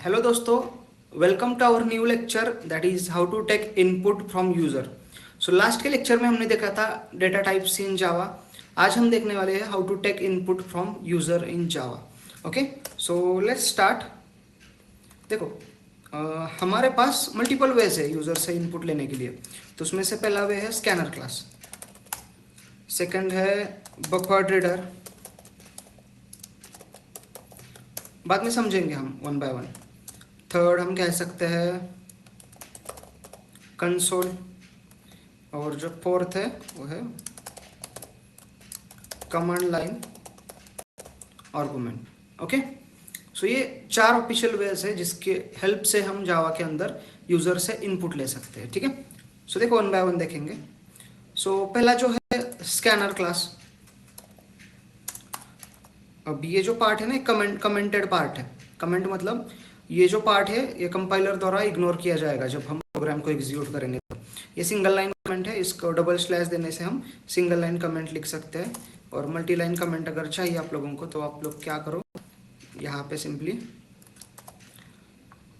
Hello दोस्तों, welcome to our new lecture that is how to take input from user. So last के lecture में हमने देखा था डेटा टाइप्स इन जावा। आज हम देखने वाले हैं how to take input from user in Java. Okay, so let's start. देखो, हमारे पास मल्टीपल वेज है यूजर से इनपुट लेने के लिए। तो उसमें से पहला वे है स्कैनर क्लास, सेकंड है बफर रीडर, बाद में समझेंगे हम वन बाय वन। थर्ड हम कह सकते हैं कंसोल, और जो फोर्थ है वो है कमांड लाइन आर्गुमेंट। ओके, सो ये चार ऑफिशियल वेज है जिसके हेल्प से हम जावा के अंदर यूजर से इनपुट ले सकते हैं। ठीक है, सो देखो वन बाय वन देखेंगे। सो पहला जो है स्कैनर क्लास। अब ये जो पार्ट है ना, कमेंटेड पार्ट है। कमेंट मतलब ये जो पार्ट है ये कंपाइलर द्वारा इग्नोर किया जाएगा जब हम प्रोग्राम को एग्जीक्यूट करेंगे। तो ये सिंगल लाइन कमेंट है, इसको डबल स्लैश देने से हम सिंगल लाइन कमेंट लिख सकते हैं। और मल्टी लाइन कमेंट अगर चाहिए आप लोगों को तो आप लोग क्या करो, यहाँ पे सिंपली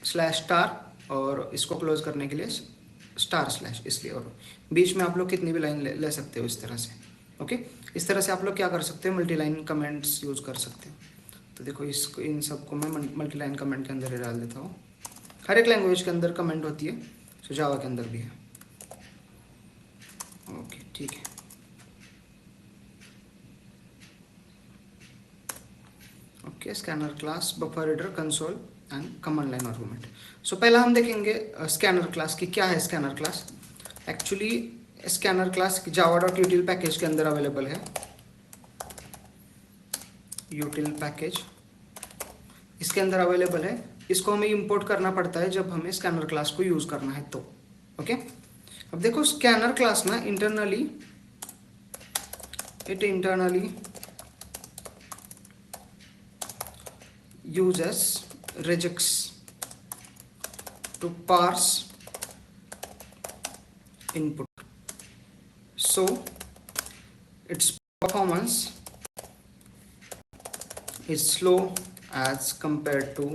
स्लैश स्टार और इसको क्लोज करने के लिए स्टार स्लैश, इसलिए। और बीच में आप लोग कितनी भी लाइन ले सकते हो इस तरह से। ओके, इस तरह से आप लोग क्या कर सकते हो, मल्टी लाइन कमेंट्स यूज़ कर सकते हो। तो देखो इसको, इन सबको मैं मल्टी लाइन कमेंट के अंदर ही डाल देता हूँ। हर एक लैंग्वेज के अंदर कमेंट होती है, तो जावा के अंदर भी है। ओके ठीक है। Okay, scanner class, buffer reader, console and command line argument. So पहला हम देखेंगे स्कैनर क्लास की क्या है। Scanner class actually scanner class Java dot util package के अंदर अवेलेबल है। यूटिल पैकेज इसके अंदर अवेलेबल है। इसको हमें इंपोर्ट करना पड़ता है जब हमें स्कैनर क्लास को यूज करना है तो। ओके, अब देखो स्कैनर क्लास ना internally uses regex to parse input, so its performance is slow as compared to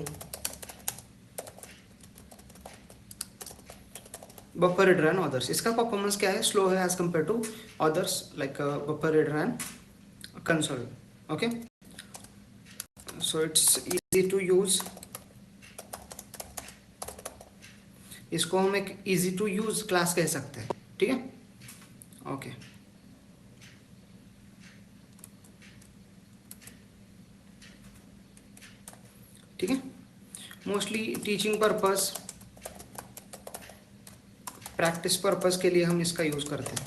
buffer reader and others. इसका परफॉर्मेंस क्या है, स्लो है as compare to others like buffer reader and console. Okay, so it's easy to use. इसको हम एक easy to use class कह सकते हैं। ठीक है, ओके। ठीक है, mostly teaching purpose, practice purpose के लिए हम इसका यूज करते हैं।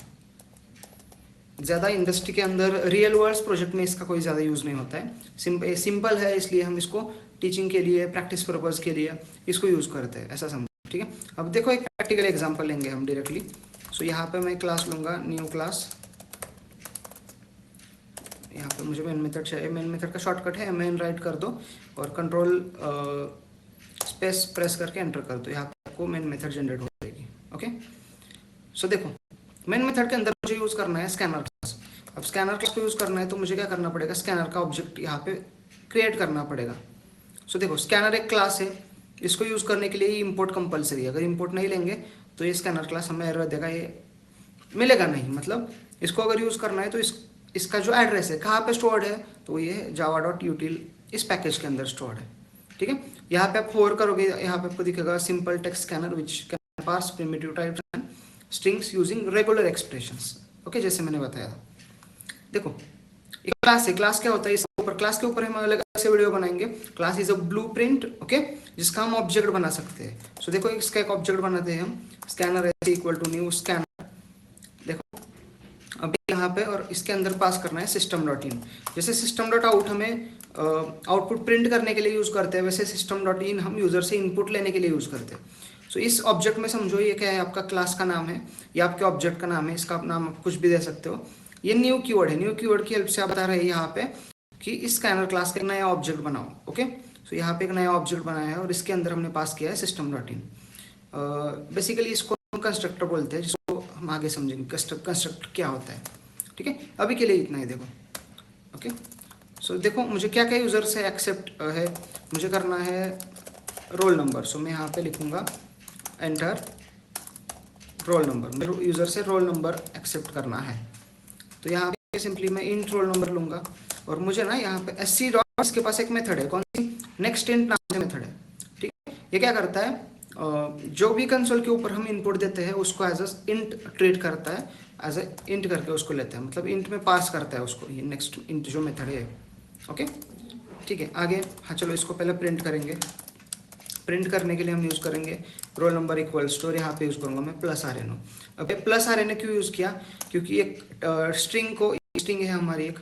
ज़्यादा इंडस्ट्री के अंदर रियल वर्ल्ड प्रोजेक्ट में इसका कोई ज़्यादा यूज़ नहीं होता है। सिंपल है, इसलिए हम इसको टीचिंग के लिए, प्रैक्टिस पर्पस के लिए इसको यूज़ करते हैं, ऐसा समझो। ठीक है, अब देखो एक प्रैक्टिकल एग्जांपल लेंगे हम डायरेक्टली। सो यहाँ पे मैं क्लास लूँगा, न्यू क्लास। यहाँ पे मुझे मेन मेथड चाहिए। मेन मेथड का शॉर्टकट है मेन, राइट कर दो और कंट्रोल स्पेस प्रेस करके एंटर कर दो। यहाँ पे आपको मेन मेथड जनरेट हो जाएगी। ओके, सो देखो मेन मेथड के अंदर मुझे यूज़ करना है स्कैनर क्लास। अब स्कैनर क्लास को यूज़ करना है तो मुझे क्या करना पड़ेगा, स्कैनर का ऑब्जेक्ट यहाँ पे क्रिएट करना पड़ेगा। सो देखो स्कैनर एक क्लास है, इसको यूज़ करने के लिए ये इंपोर्ट कंपलसरी है। अगर इंपोर्ट नहीं लेंगे तो ये स्कैनर क्लास हमें एरर देगा, ये मिलेगा नहीं। मतलब इसको अगर यूज़ करना है तो इसका जो एड्रेस है कहाँ पे स्टोर्ड है, तो ये जावा डॉट यूटिल इस पैकेज के अंदर स्टोर्ड है। ठीक है, यहाँ पे आप होवर करोगे, यहाँ पे आपको दिखेगा simple text scanner which can parse primitive types and strings using regular expressions. Okay, जैसे मैंने बताया था। देखो एक क्लास है, क्लास क्या होता है, इसके ऊपर, क्लास के ऊपर हम अलग से वीडियो बनाएंगे। Class is a blueprint, okay, जिसका हम ऑब्जेक्ट बना सकते हैं। सो देखो इसका एक ऑब्जेक्ट बनाते हैं हम, स्कैनर है इक्वल टू न्यू स्कैनर। देखो अब यहाँ पे, और इसके अंदर पास करना है सिस्टम डॉट इन। जैसे सिस्टम डॉट आउट हमें आउटपुट प्रिंट करने के लिए यूज़ करते हैं, वैसे सिस्टम डॉट इन हम यूज़र से इनपुट लेने के लिए यूज़ करते हैं। सो इस ऑब्जेक्ट में समझो ये क्या है, आपका क्लास का नाम है या आपके ऑब्जेक्ट का नाम है। इसका नाम आप कुछ भी दे सकते हो। ये न्यू कीवर्ड है, न्यू कीवर्ड की हेल्प से आप बता रहे हैं यहाँ पे कि इस स्कैनर क्लास का नया ऑब्जेक्ट बनाओ। ओके, सो यहाँ पे एक नया ऑब्जेक्ट बनाया है और इसके अंदर हमने पास किया है सिस्टम डॉट इन। बेसिकली इसको हम कंस्ट्रक्टर बोलते हैं, जिसको हम आगे समझेंगे कंस्ट्रक्टर क्या होता है। ठीक है, अभी के लिए इतना ही। देखो ओके, सो देखो मुझे क्या क्या यूज़र से एक्सेप्ट है। मुझे करना है रोल नंबर। सो मैं यहाँ पे लिखूँगा एंटर रोल नंबर, मेरे यूज़र से रोल नंबर एक्सेप्ट करना है। तो यहाँ पे सिंपली मैं इंट रोल नंबर लूँगा और मुझे ना यहाँ पे sc डॉट, इसके पास एक मेथड है, कौन सी, नेक्स्ट इंट नाम से मेथड है, ठीक है। ये क्या करता है, जो भी कंसोल के ऊपर हम इनपुट देते हैं उसको एज अ इंट ट्रीट करता है, एज अ इंट करके उसको लेता है, मतलब इंट में पास करता है उसको, ये नेक्स्ट इंट जो मेथड है। ओके ठीक है, आगे हाँ चलो इसको पहले प्रिंट करेंगे। प्रिंट करने के लिए हम यूज़ करेंगे रोल नंबर इक्वल्स टू, और यहाँ पे यूज़ करूँगा मैं प्लस आर एन ओ। अब ये प्लस आर एन ए क्यों यूज़ किया, क्योंकि एक स्ट्रिंग है हमारी एक,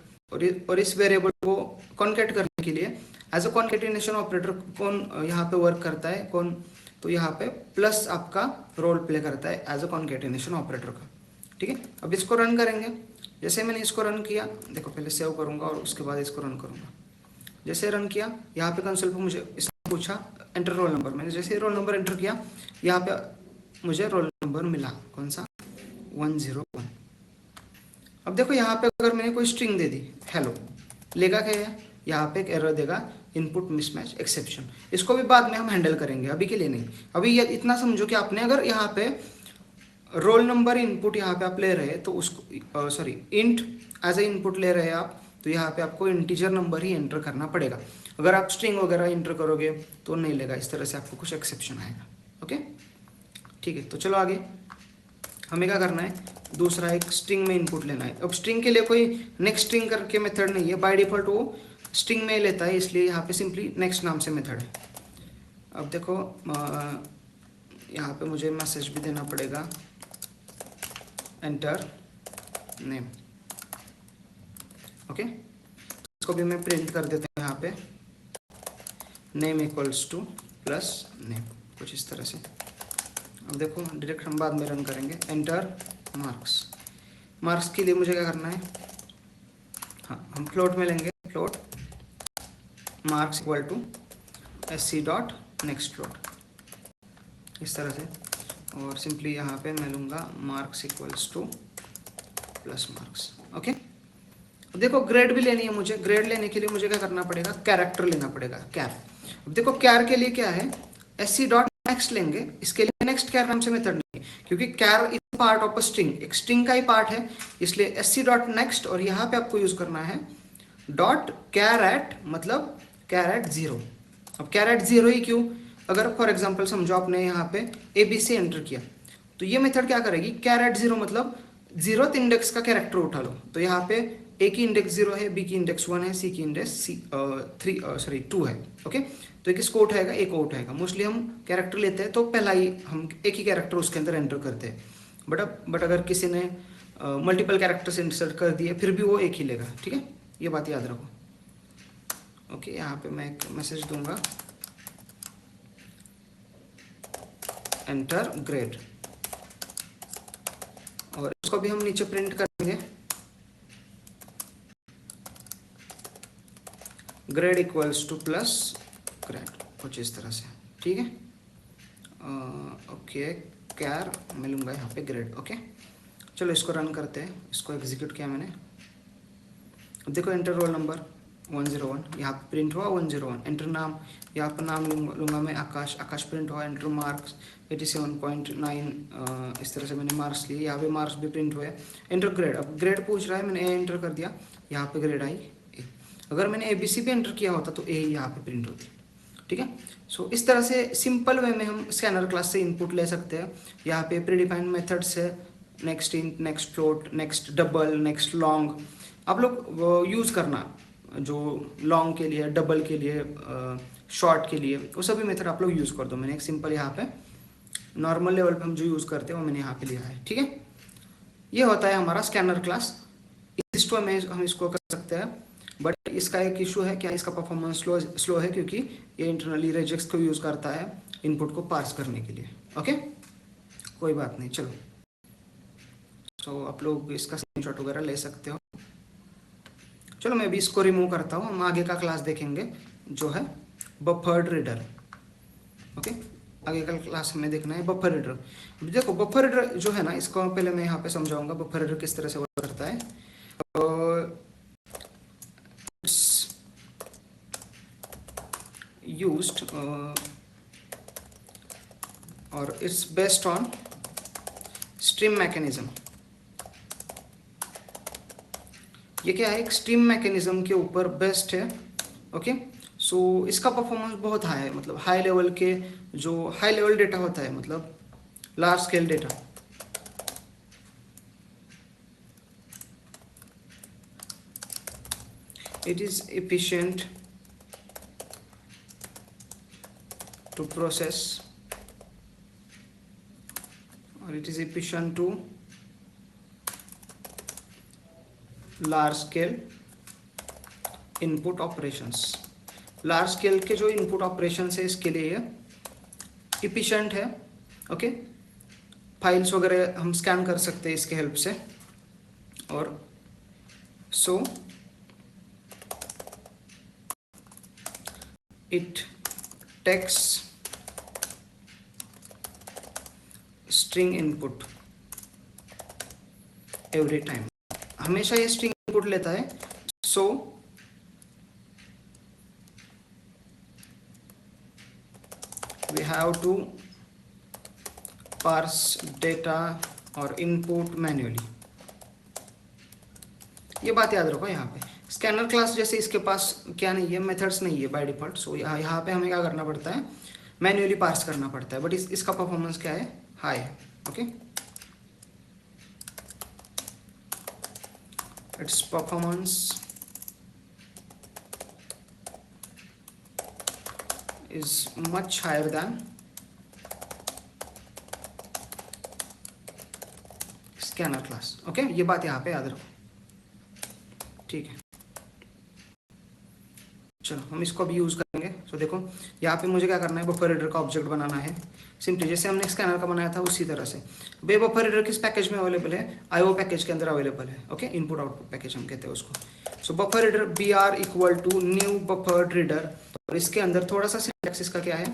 और इस वेरिएबल को कॉन्केट करने के लिए एज अ कॉन्केटिनेशन ऑपरेटर कौन यहाँ पे वर्क करता है, कौन, तो यहाँ पे प्लस आपका रोल प्ले करता है एज अ कॉन्केटिनेशन ऑपरेटर का, ठीक है। अब इसको रन करेंगे। जैसे मैंने इसको रन किया, देखो पहले सेव करूँगा और उसके बाद इसको रन करूँगा। जैसे रन किया, यहाँ पे कंसोल पे मुझे इसने पूछा एंटर रोल नंबर, मैंने जैसे रोल नंबर एंटर किया, यहाँ पे मुझे रोल नंबर मिला, कौन सा, 101। अब देखो यहाँ पे अगर मैंने कोई स्ट्रिंग दे दी हेलो, लेगा क्या है, यहाँ पे एक एरर देगा इनपुट मिसमैच एक्सेप्शन। इसको भी बाद में हम हैंडल करेंगे, अभी के लिए नहीं। अभी ये इतना समझो कि आपने अगर यहाँ पे रोल नंबर इनपुट यहाँ पे आप ले रहे हैं तो उसको sorry int as a input ले रहे हैं आप, तो यहाँ पे आपको इंटीजर नंबर ही एंटर करना पड़ेगा। अगर आप स्ट्रिंग वगैरह एंटर करोगे तो नहीं लेगा, इस तरह से आपको कुछ एक्सेप्शन आएगा। ओके ठीक है, तो चलो आगे हमें क्या करना है, दूसरा एक स्ट्रिंग में इनपुट लेना है। अब स्ट्रिंग के लिए कोई नेक्स्ट स्ट्रिंग करके मेथड नहीं है, बाय डिफॉल्ट वो स्ट्रिंग में लेता है, इसलिए यहाँ पे सिंपली नेक्स्ट नाम से मेथड है। अब देखो यहाँ पे मुझे मैसेज भी देना पड़ेगा एंटर नेम। ओके इसको भी मैं प्रिंट कर देता हूँ यहाँ पे, name equals to plus name, कुछ इस तरह से। अब देखो डायरेक्ट हम बाद में रन करेंगे, एंटर मार्क्स। मार्क्स के लिए मुझे क्या करना है, हाँ हम फ्लोट में लेंगे, float marks equal to sc dot next float, इस तरह से। और सिंपली यहाँ पे मैं लूँगा marks equals to plus marks. Okay देखो ग्रेड भी लेनी है मुझे, ग्रेड लेने के लिए मुझे क्या करना पड़ेगा, कैरेक्टर लेना पड़ेगा, कैर। अब देखो कैर के लिए क्या है, sc डॉट नेक्स्ट लेंगे, इसके लिए नेक्स्ट कैर नाम से मेथड नहीं है, क्योंकि char is part of a string, एक स्ट्रिंग का ही पार्ट है, इसलिए sc डॉट नेक्स्ट, और यहाँ पे आपको यूज करना है डॉट कैर एट, मतलब कैर एट 0। अब कैर एट 0 ही क्यों, अगर फॉर एग्जाम्पल समझो आपने यहाँ पे ABC एंटर किया, तो ये मेथड क्या करेगी, कैर एट 0 मतलब 0th इंडेक्स का कैरेक्टर उठा लो। तो यहाँ पे A की इंडेक्स 0 है, B की इंडेक्स 1 है, C की इंडेक्स 2 है। ओके तो किसको उठाएगा, A को उठाएगा। मोस्टली हम कैरेक्टर लेते हैं तो पहला ही हम एक ही कैरेक्टर उसके अंदर एंटर करते हैं, बट अगर किसी ने मल्टीपल कैरेक्टर्स इंसर्ट कर दिए फिर भी वो एक ही लेगा, ठीक है, ये बात याद रखो। ओके यहाँ पे मैं एक मैसेज दूंगा एंटर ग्रेड, और इसको भी हम नीचे प्रिंट करेंगे, grade equals to plus grade, कुछ इस तरह से, ठीक है। ओके कैर मैं लूँगा यहाँ पे ग्रेड। ओके चलो इसको रन करते हैं, इसको एग्जीक्यूट किया मैंने। अब देखो एंटर रोल नंबर 101, यहाँ पे प्रिंट हुआ 101। एंटर नाम, यहाँ पर नाम लूँगा मैं आकाश, आकाश प्रिंट हुआ। एंटर मार्क्स 87.9, इस तरह से मैंने मार्क्स लिए, यहाँ पे मार्क्स भी प्रिंट हुए। एंटर ग्रेड, अब ग्रेड पूछ रहा है, मैंने ए एंटर कर दिया, यहाँ पे ग्रेड आई ए। अगर मैंने ABC पे एंटर किया होता तो ए यहाँ पे प्रिंट होती, ठीक है। सो इस तरह से सिंपल वे में हम स्कैनर क्लास से इनपुट ले सकते हैं। यहाँ पे प्रीडिफाइंड मेथड्स है, next int, next float, next double, next long. आप लोग यूज़ करना, जो लॉन्ग के लिए, डबल के लिए, शॉर्ट के लिए, वो सभी मेथड आप लोग यूज़ कर दो। मैंने एक सिंपल यहाँ पे नॉर्मल लेवल पे हम जो यूज़ करते हैं वो मैंने यहाँ पे लिया है, ठीक है। ये होता है हमारा स्कैनर क्लास। इस में हम इसको कर सकते हैं, बट इसका एक इशू है, क्या इसका परफॉर्मेंस स्लो है, क्योंकि ये इंटरनली रेजेक्स को यूज़ करता है इनपुट को पास करने के लिए। ओके कोई बात नहीं, चलो। सो आप लोग इसका स्क्रीनशॉट वगैरह ले सकते हो। चलो मैं भी इसको रिमूव करता हूँ, हम आगे का क्लास देखेंगे जो है बफर्ड रीडर। ओके आगे का क्लास हमें देखना है बफर रीडर। देखो बफर रीडर जो है ना, इसको पहले मैं यहाँ पे समझाऊंगा बफर रीडर किस तरह से वर्क करता है। used और it's based on stream mechanism. ये क्या है, एक स्ट्रीम मैकेनिज्म के ऊपर बेस्ड है। ओके, सो इसका परफॉर्मेंस बहुत हाई है, मतलब हाई लेवल के जो हाई लेवल डेटा होता है, मतलब large scale data, it is efficient to process, or it is efficient to large scale input operations। Large scale के जो इनपुट ऑपरेशन है इसके लिए इफिशिएंट है। ओके, फाइल्स वगैरह हम स्कैन कर सकते हैं इसके हेल्प से। और so it takes string input every time, हमेशा ये स्ट्रिंग इनपुट लेता है। सो we have to parse data और input manually। ये बात याद रखो, यहाँ पे स्कैनर क्लास जैसे इसके पास क्या नहीं है, मेथड्स नहीं है बाय डिफॉल्ट। सो यहाँ पे हमें क्या करना पड़ता है, मैन्युअली पार्स करना पड़ता है। बट इसका परफॉर्मेंस क्या है, हाई है। Okay, it's performance is much higher than scanner class। Okay, ये बात यहाँ पे याद रखो, ठीक है। चलो हम इसको भी यूज़ करेंगे। तो देखो यहाँ पे मुझे क्या करना है, बफर रीडर का ऑब्जेक्ट बनाना है, सिंपली जैसे हमने स्कैनर का बनाया था उसी तरह से। बे बफर रीडर किस पैकेज में अवेलेबल है, आईओ पैकेज के अंदर अवेलेबल है। ओके, इनपुट आउटपुट पैकेज हम कहते हैं उसको। So buffer reader BR equal to new buffer reader, और इसके अंदर थोड़ा सा सिंटैक्स इसका क्या है,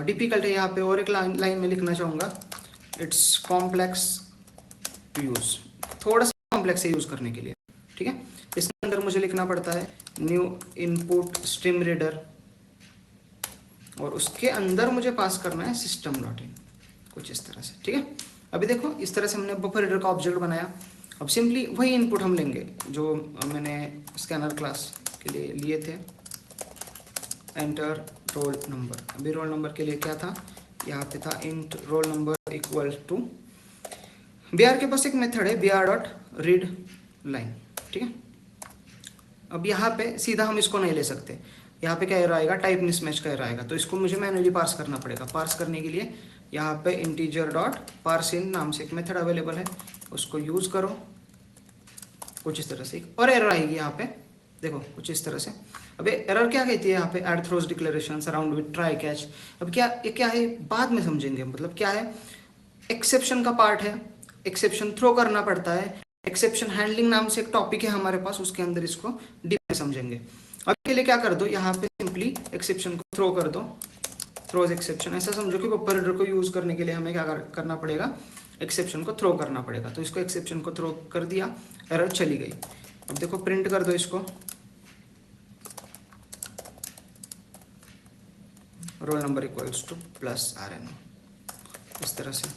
डिफिकल्ट है यहाँ पे, और एक लाइन में लिखना चाहूँगा, इट्स कॉम्प्लेक्स टू यूज़, थोड़ा सा कॉम्प्लेक्स है यूज़ करने के लिए। ठीक है, इसके अंदर मुझे लिखना पड़ता है न्यू इनपुट स्ट्रीम रीडर, और उसके अंदर मुझे पास करना है system.in, कुछ इस तरह से। ठीक है, अभी देखो इस तरह से हमने बफर रीडर का ऑब्जेक्ट बनाया। अब सिंपली वही इनपुट हम लेंगे जो मैंने स्कैनर क्लास के लिए लिए थे, एंटर रोल नंबर। अभी रोल नंबर के लिए क्या था, यहाँ पे था int roll number equal to, BR के पास एक मेथड है br.read लाइन। ठीक है, अब यहाँ पे सीधा हम इसको नहीं ले सकते, यहाँ पे क्या एरर आएगा, टाइप मिसमैच का एरर आएगा। तो इसको मुझे मैन्युअली पार्स करना पड़ेगा। पार्स करने के लिए यहाँ पे integer.parseIn नाम से एक मेथड अवेलेबल है, उसको यूज़ करो। कुछ इस तरह से और एरर आएगी यहाँ पे, देखो कुछ इस तरह से। अब एरर क्या कहती है यहाँ पे, add throws declaration around with try catch. अब क्या ये क्या है, बाद में समझेंगे। मतलब क्या है, एक्सेप्शन का पार्ट है, एक्सेप्शन थ्रो करना पड़ता है। एक्सेप्शन हैंडलिंग नाम से एक टॉपिक है हमारे पास, उसके अंदर इसको डीप में समझेंगे। अब के लिए क्या कर दो, यहाँ पे सिंपली एक्सेप्शन को थ्रो कर दो, थ्रोज एक्सेप्शन। ऐसा समझो कि बफर रीडर को यूज करने के लिए हमें क्या करना पड़ेगा, एक्सेप्शन को थ्रो करना पड़ेगा। तो इसको एक्सेप्शन को थ्रो कर दिया, एरर चली गई। अब देखो प्रिंट कर दो इसको, roll number equals to plus RNO, इस तरह से।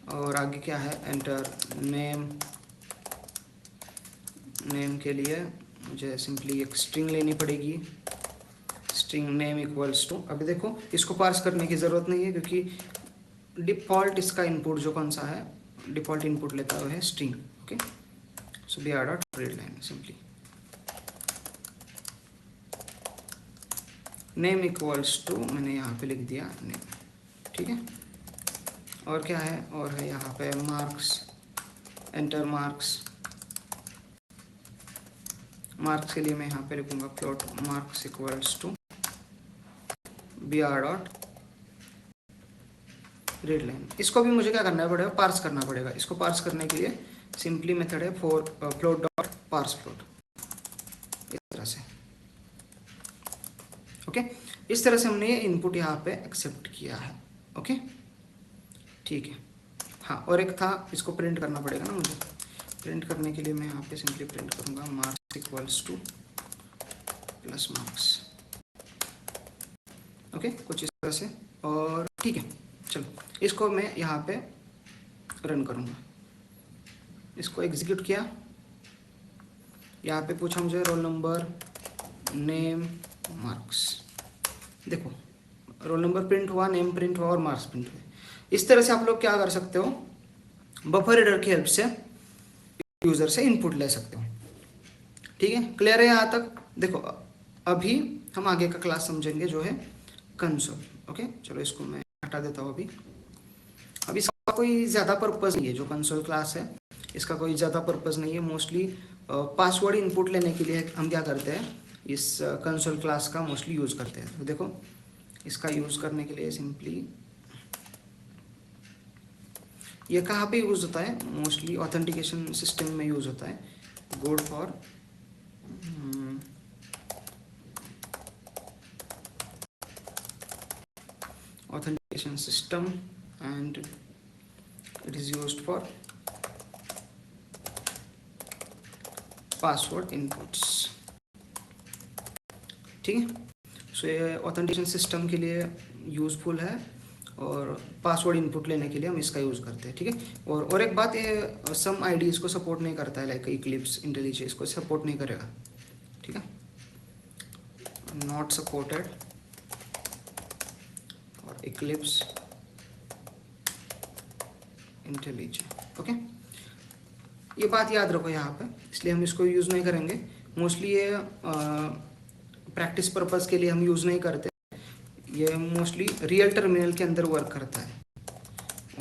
और आगे क्या है, एंटर नेम। नेम के लिए मुझे सिंपली एक स्ट्रिंग लेनी पड़ेगी, स्ट्रिंग नेम इक्वल्स टू। अभी देखो इसको पार्स करने की ज़रूरत नहीं है, क्योंकि डिफ़ॉल्ट इसका इनपुट जो कौन सा है, डिफ़ॉल्ट इनपुट लेता हुआ है string. Okay, so br.read line, simply name equals to, मैंने यहाँ पे लिख दिया नेम। ठीक है, और क्या है, और है यहाँ पे मार्क्स, एंटर मार्क्स। मार्क्स के लिए मैं यहाँ पे लिखूंगा float marks equals to br.read line. इसको भी मुझे क्या करना पड़ेगा, पार्स करना पड़ेगा। इसको पार्स करने के लिए सिंपली मेथड है फ्लोट डॉट पार्स फ्लोट, इस तरह से। ओके, इस तरह से हमने ये इनपुट यहाँ पे एक्सेप्ट किया है। ओके, ठीक है। हाँ, और एक था, इसको प्रिंट करना पड़ेगा ना मुझे। प्रिंट करने के लिए मैं यहाँ पे सिंपली प्रिंट करूँगा marks equals to plus marks. Okay, कुछ इस तरह से। और ठीक है, चलो इसको मैं यहाँ पे रन करूँगा, इसको एग्जीक्यूट किया, यहाँ पे पूछा मुझे रोल नंबर, नेम, मार्क्स। देखो रोल नंबर प्रिंट हुआ, नेम प्रिंट हुआ और मार्क्स प्रिंट हुए। इस तरह से आप लोग क्या कर सकते हो, बफर रीडर की हेल्प से यूजर से इनपुट ले सकते हो। ठीक है, क्लियर है यहाँ तक? देखो अभी हम आगे का क्लास समझेंगे जो है कंसोल। ओके चलो इसको मैं हटा देता हूँ। अभी इसका कोई ज़्यादा पर्पज़ नहीं है, जो कंसोल क्लास है इसका कोई ज़्यादा पर्पज़ नहीं है। मोस्टली पासवर्ड इनपुट लेने के लिए हम क्या करते हैं, इस कंसोल क्लास का मोस्टली यूज़ करते हैं। तो देखो इसका यूज़ करने के लिए सिंपली ये कहाँ पे यूज़ होता है, मोस्टली ऑथेंटिकेशन सिस्टम में यूज़ होता है। Good for authentication system and it is used for password inputs। ठीक है, सो ये ऑथेंटिकेशन सिस्टम के लिए यूज़फुल है और पासवर्ड इनपुट लेने के लिए हम इसका यूज़ करते हैं। ठीक है, और एक बात, ये सम आईडीज़ को सपोर्ट नहीं करता है, लाइक इक्लिप्स, इंटेलिजे इसको सपोर्ट नहीं करेगा। ठीक है, नॉट सपोर्टेड और इक्लिप्स, इंटेलिजे। ओके, ये बात याद रखो यहाँ पे, इसलिए हम इसको यूज़ नहीं करेंगे। मोस्टली ये प्रैक्टिस पर्पस के लिए हम यूज़ नहीं करते, ये मोस्टली रियल टर्मिनल के अंदर वर्क करता है।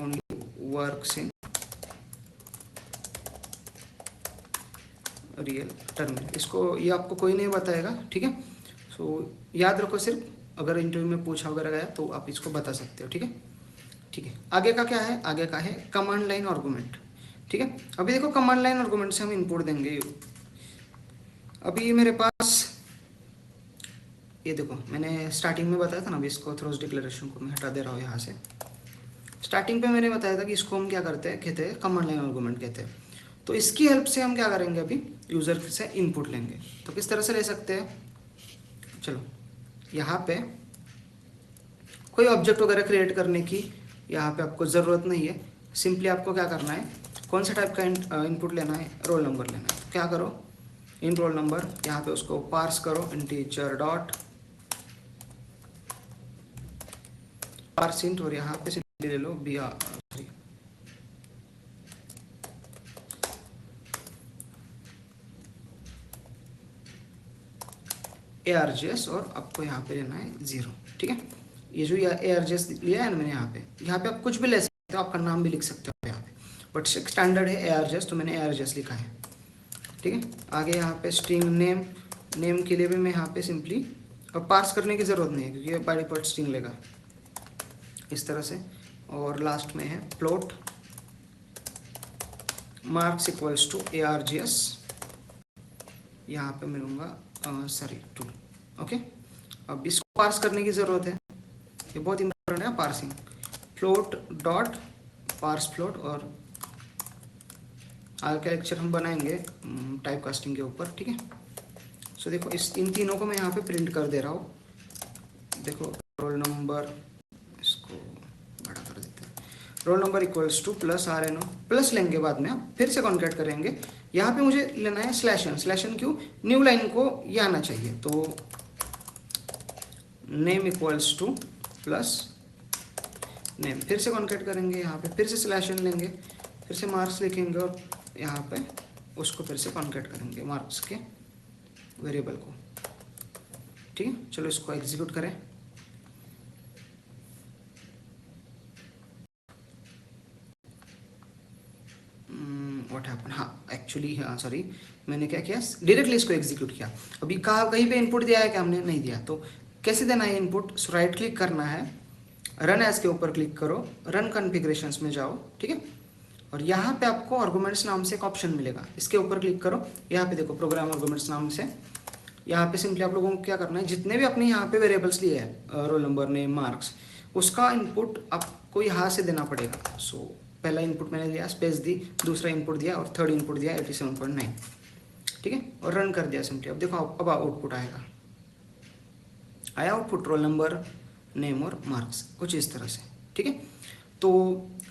Only works in real terminal. इसको ये आपको कोई नहीं बताएगा। ठीक है, सो याद रखो, सिर्फ अगर इंटरव्यू में पूछा वगैरह गया तो आप इसको बता सकते हो। ठीक है, ठीक है। आगे का क्या है, आगे का है कमांड लाइन आर्गुमेंट। ठीक है, अभी देखो कमांड लाइन आर्गुमेंट से हम इनपुट देंगे। अभी मेरे पास ये देखो, मैंने स्टार्टिंग में बताया था ना, अभी इसको थ्रोज डिक्लेरेशन को मैं हटा दे रहा हूँ यहाँ से। स्टार्टिंग पे मैंने बताया था कि इसको हम क्या करते हैं, कहते हैं कमांड लाइन आर्गुमेंट कहते हैं। तो इसकी हेल्प से हम क्या करेंगे, अभी यूज़र से इनपुट लेंगे। तो किस तरह से ले सकते हैं, चलो यहाँ पे कोई ऑब्जेक्ट वगैरह क्रिएट करने की यहाँ पे आपको ज़रूरत नहीं है। सिंपली आपको क्या करना है, कौन सा टाइप का इनपुट लेना है, रोल नंबर लेना है। तो क्या करो, इन रोल नंबर, यहाँ पे उसको पार्स करो इंटीजर डॉट पार्स इंट, और यहाँ पे सिंपली ले लो ARGS और आपको यहाँ पे लेना है 0। ठीक है, ये जो ARGS लिया है ना मैंने यहाँ पे आप कुछ भी ले सकते हो, आपका नाम भी लिख सकते हो यहाँ पे, बट स्टैंडर्ड है ARGS, तो मैंने ARGS लिखा है। ठीक है, आगे यहाँ पे स्ट्रिंग नेम, नेम के लिए भी मैं यहाँ पे सिंपली, अब पार्स करने की ज़रूरत नहीं है क्योंकि ये बाय डिफॉल्ट स्ट्रिंग लेगा इस तरह से। और लास्ट में है float marks equals to ARGS, यहाँ पे मिलूँगा सॉरी 2। ओके, अब इसको पार्स करने की ज़रूरत है, ये बहुत इंपॉर्टेंट है parsing. Float dot parse float, और आगे का लेक्चर हम बनाएंगे टाइप कास्टिंग के ऊपर। ठीक है, सो देखो इन तीनों को मैं यहाँ पे प्रिंट कर दे रहा हूँ। देखो रोल नंबर, इसको बड़ा कर देते हैं, roll number equals to plus RNO, plus लेंगे बाद में, आप फिर से कॉन्केट करेंगे। यहाँ पे मुझे लेना है स्लैशन क्यों, न्यू लाइन को ये आना चाहिए। तो name equals to plus name, फिर से कॉन्केट करेंगे, यहाँ पे फिर से स्लैशन लेंगे, फिर से मार्क्स लिखेंगे और यहाँ पे उसको फिर से कॉन्केट करेंगे मार्क्स के वेरिएबल को। ठीक है, चलो इसको एग्जीक्यूट करें। व्हाट हैपन, हाँ एक्चुअली, हाँ सॉरी, मैंने क्या किया, डायरेक्टली इसको एग्जीक्यूट किया। अभी कहीं पे इनपुट दिया है क्या, हमने नहीं दिया। तो कैसे देना है इनपुट, राइट क्लिक करना है, रन एज के ऊपर क्लिक करो, रन कॉन्फ़िगरेशंस में जाओ। ठीक है, और यहाँ पे आपको आर्गुमेंट्स नाम से एक ऑप्शन मिलेगा, इसके ऊपर क्लिक करो। यहाँ पे देखो प्रोग्राम आर्गुमेंट्स नाम से, यहाँ पे सिंपली आप लोगों को क्या करना है, जितने भी अपने यहाँ पे वेरिएबल्स लिए हैं, रोल नंबर, नेम, मार्क्स, उसका इनपुट आपको यहाँ से देना पड़ेगा। सो पहला इनपुट मैंने लिया, स्पेस दी, दूसरा इनपुट दिया और थर्ड इनपुट दिया 87.9। ठीक है, और रन कर दिया सिंपली। अब देखो अब आउटपुट आएगा, आया आउटपुट, रोल नंबर, नेम और मार्क्स, कुछ इस तरह से। ठीक है। तो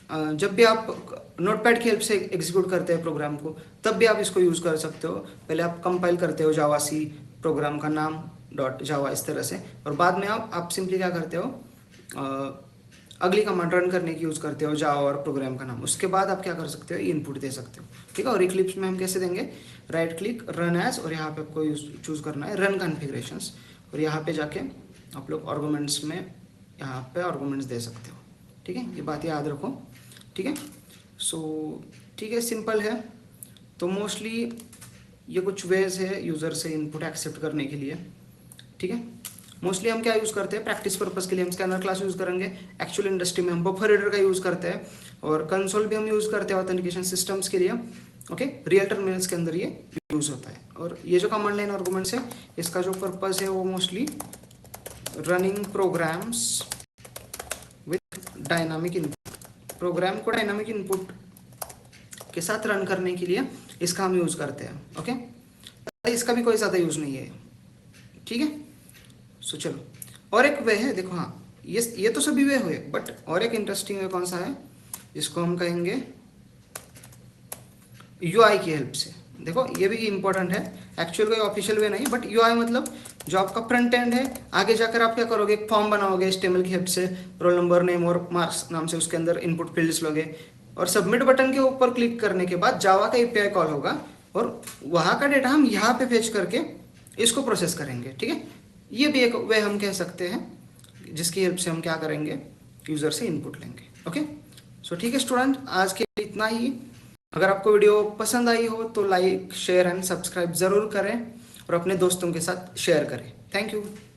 जब भी आप नोटपैड की हेल्प से एग्जीक्यूट करते हैं प्रोग्राम को, तब भी आप इसको यूज़ कर सकते हो। पहले आप कंपाइल करते हो जावा सी, प्रोग्राम का नाम डॉट जावा इस तरह से, और बाद में आप सिंपली क्या करते हो, अगली कमांड रन करने की यूज़ करते हो जावा और प्रोग्राम का नाम। उसके बाद आप क्या कर सकते हो, इनपुट दे सकते हो, ठीक है। और इक्लिप्स में हम कैसे देंगे, राइट क्लिक रन एज, और यहाँ पे आपको चूज़ करना है रन कॉन्फ़िगरेशंस, और यहाँ पे जाके आप लोग आर्गुमेंट्स में यहाँ पे आर्गुमेंट्स दे सकते हो, ठीक है। ये बात याद रखो, ठीक है। सो ठीक है, सिंपल है। तो मोस्टली ये कुछ वेज है यूज़र से इनपुट एक्सेप्ट करने के लिए, ठीक है। मोस्टली हम क्या यूज़ करते हैं, प्रैक्टिस पर्पज़ के लिए हम स्कैनर क्लास यूज़ करेंगे। एक्चुअल इंडस्ट्री में हम बफर रीडर का यूज़ करते हैं, और कंसोल भी हम यूज़ करते हैं ऑथेंटिकेशन सिस्टम्स के लिए, ओके। रियल टर्मिनल्स के अंदर ये यूज़ होता है। और ये जो कमांड लाइन आर्गुमेंट्स है, इसका जो पर्पज़ है वो mostly running programs with dynamic input, program को डायनामिक इनपुट के साथ रन करने के लिए इसका हम यूज़ करते हैं, ओके। इसका भी कोई ज़्यादा यूज़ नहीं है, ठीक है। सो चलो, और एक वे है, देखो, हाँ ये तो सभी वे हुए, बट और एक इंटरेस्टिंग वे कौन सा है, जिसको हम कहेंगे यूआई की हेल्प से। देखो ये भी इम्पोर्टेंट है, एक्चुअल कोई ऑफिशियल वे नहीं, बट यूआई मतलब जो आपका फ्रंट एंड है। आगे जाकर आप क्या करोगे, एक फॉर्म बनाओगे HTML की हेल्प से, रोल नंबर, नेम और मार्क्स नाम से, उसके अंदर इनपुट फील्ड्स लोगे, और सबमिट बटन के ऊपर क्लिक करने के बाद जावा का API कॉल होगा, और वहाँ का डेटा हम यहाँ पे फेच करके इसको प्रोसेस करेंगे, ठीक है। ये भी एक वे हम कह सकते हैं, जिसकी हेल्प से हम क्या करेंगे, यूज़र से इनपुट लेंगे, ओके। सो ठीक है स्टूडेंट, आज के लिए इतना ही। अगर आपको वीडियो पसंद आई हो तो लाइक, शेयर एंड सब्सक्राइब ज़रूर करें, और अपने दोस्तों के साथ शेयर करें। Thank you.